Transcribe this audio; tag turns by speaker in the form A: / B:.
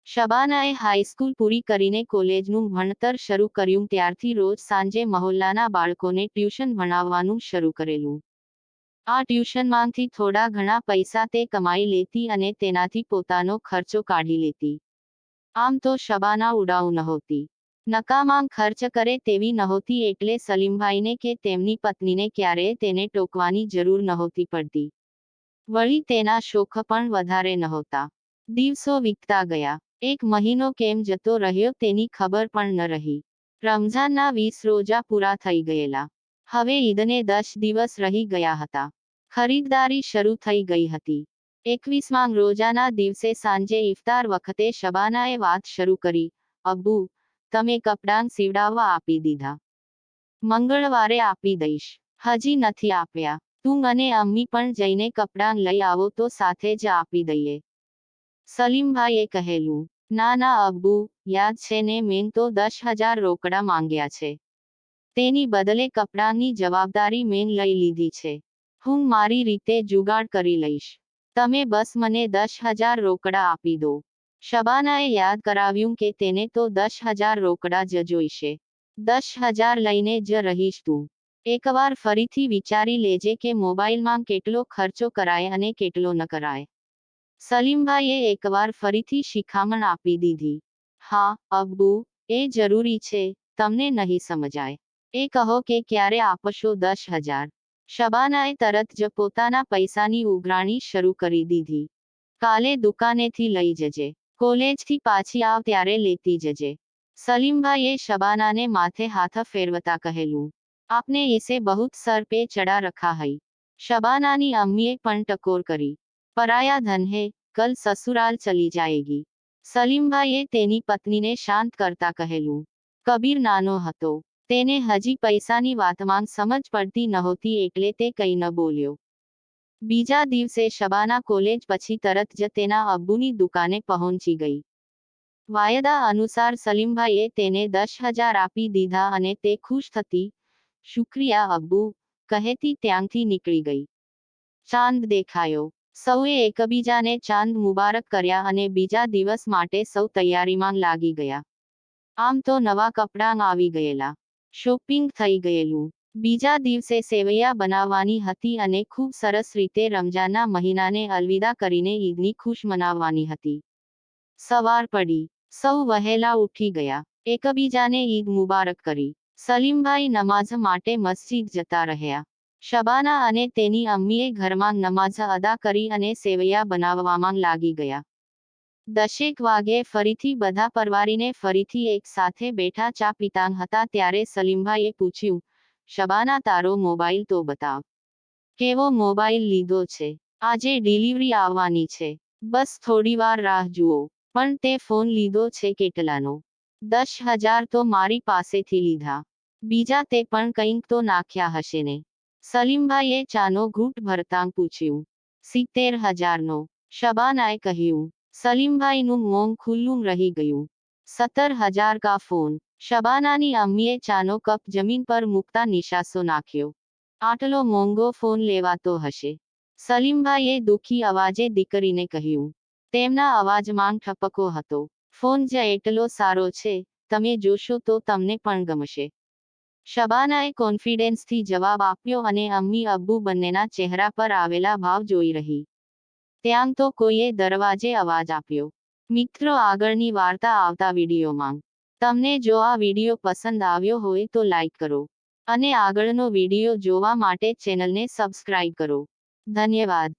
A: શબાનાએ high school પૂરી કરીને કોલેજનું ભણતર શરૂ કર્યું ત્યારથી રોજ સાંજે મહોલ્લાના બાળકોને ટ્યુશન ભણાવવાનું શરૂ કરેલું. આ ટ્યુશનમાંથી થોડા ઘણા પૈસા તે કમાઈ લેતી અને તેનાથી પોતાનો ખર્ચો કાઢી લેતી. આમ તો શબાના ઉડાઉ નહોતી. નકામાં ખર્ચ કરે તેવી નહોતી એટલે સલીમભાઈને કે તેમની પત્નીને ક્યારેય તેને ટોકવાની જરૂર નહોતી પડતી. વળી તેના શોખ પણ વધારે નહોતા. દિવસો વીતતા ગયા. એક મહિનો કેમ જતો રહ્યો તેની ખબર પણ ન રહી. રમઝાનના 20 રોજા પૂરા થઈ ગયેલા. હવે ઈદને 10 દિવસ રહી ગયા હતા. ખરીદદારી શરૂ થઈ ગઈ હતી. 21મા રોજાના દિવસે સાંજે ઇફતાર વખતે શબાનાએ વાત શરૂ કરી, અબ્બુ, તમે કપડાં સીવડાવવા આપી દીધા. મંગળવારે આપી દઈશ. હજી નથી આપ્યા. તું અને અમ્મી પણ જઈને કપડાં લઈ આવો તો સાથે જ આપી દઈએ. સલીમભાઈએ કહેલું, ના ના અબ્બુ, યાદ છે ને મેં તો 10,000 રોકડા માંગ્યા છે. તેની બદલે કપડાંની જવાબદારી મેં લઈ લીધી છે. હું મારી રીતે જુગાડ કરી લઈશ. તમે બસ મને 10,000 રોકડા આપી દો. શબાનાએ યાદ કરાવ્યું કે તેને તો 10,000 રોકડા જ જોઈશે. 10,000 લઈને જ રહીશ તું. એકવાર ફરીથી વિચારી લેજે કે મોબાઈલમાં કેટલો ખર્ચો કરાય અને કેટલો ન કરાય. સલીમભાઈએ એકવાર ફરીથી શિખામણ આપી દીધી. હા, અબ્બુ, એ જરૂરી છે, તમને નહીં સમજાય. એ કહો કે ક્યારે આપશો 10,000. શબાનાએ તરત જ પોતાના પૈસાની ઉઘરાણી શરૂ કરી દીધી. કાલે દુકાનેથી લઈ જજે. કોલેજથી પાછી આવ ત્યારે લેતી જજે. સલીમભાઈએ શબાનાને માથે હાથ ફેરવતા કહેલું, આપને इसे बहुत सर पे चढ़ा रखा है. शबानानी अम्मीए पण टकोर કરી. પરાયા ધન હે, કલ સસુરાલ ચલી જાયેગી. સલીમભાઈએ તેની પત્નીને શાંત કરતા કહેલું. કબીર નાનો હતો. તેને હજી પૈસાની વાતમાં સમજ પડતી નહોતી એટલે તે કંઈ ન બોલ્યો. બીજા દિવસે શબાના કોલેજ પછી તરત જ તેના અબ્બુની દુકાને પહોંચી ગઈ. વાયદા અનુસાર સલીમભાઈએ તેને 10,000 આપી દીધા અને તે ખુશ થતી. શુક્રિયા અબ્બુ, કહેતી ત્યાંથી નીકળી ગઈ. ચાંદ દેખાયો. સૌએ એકબીજાને ચાંદ મુબારક કર્યા અને બીજા દિવસ માટે સૌ તૈયારીમાં લાગી ગયા. આમ તો નવા કપડાં આવી ગયેલા. શોપિંગ થઈ ગયેલું. બીજા દિવસે સેવૈયા બનાવવાની હતી અને ખૂબ સરસ રીતે રમજાનના મહિનાને અલવિદા કરીને ઈદની ખુશ મનાવવાની હતી. સવાર પડી. સૌ વહેલા ઉઠી ગયા. એકબીજાને ઈદ મુબારક કરી. સલીમભાઈ નમાઝ માટે મસ્જિદ જતા રહ્યા. શબાના અને તેની અમ્મીએ ઘરમાં નમાઝ અદા કરી અને સેવૈયા બનાવવામાં લાગી ગયા. 10 વાગે ફરીથી બધા પરવારીને ફરીથી એક સાથે બેઠા ચા પીતા હતા ત્યારે સલીમભાઈએ પૂછ્યું, શબાના તારો મોબાઈલ તો બતાવ. કેવો મોબાઈલ લીધો છે? આજે ડિલિવરી આવવાની છે. બસ થોડીવાર રાહ જુઓ. પણ તે ફોન લીધો છે કેટલાનો? 10,000 તો મારી પાસેથી લીધા. બીજા તે પણ કંઈક તો નાખ્યા હશે ને? સલીમભાઈએ ચાનો ઘૂંટ ભરતાં પૂછ્યું. 70,000નો. શબાનાએ કહ્યું. સલીમભાઈનું મોં ખુલ્લું રહી ગયું. 17,000 કા ફોન. શબાનાની અમ્મીએ ચાનો કપ જમીન પર મૂકતા નિશાસો નાખ્યો. આટલો મોંઘો ફોન લેવાતો હશે. સલીમભાઈએ દુઃખી અવાજે દીકરીને કહ્યું. તેમના અવાજમાં ઠપકો હતો. ફોન જ એટલો સારો છે, તમે જોશો તો તમને પણ ગમશે. શબાનાએ કોન્ફિડન્સથી જવાબ આપ્યો અને અમ્મી અબ્બુ બંનેના ચહેરા પર આવેલા ભાવ જોઈ રહી. ત્યાં તો કોઈએ દરવાજે અવાજ આપ્યો. મિત્રો, આગળની વાર્તા આવતા વિડીયોમાં. તમને જો આ વિડીયો પસંદ આવ્યો હોય તો લાઈક કરો. અને આગળનો વિડીયો જોવા માટે ચેનલને સબસ્ક્રાઇબ કરો. ધન્યવાદ.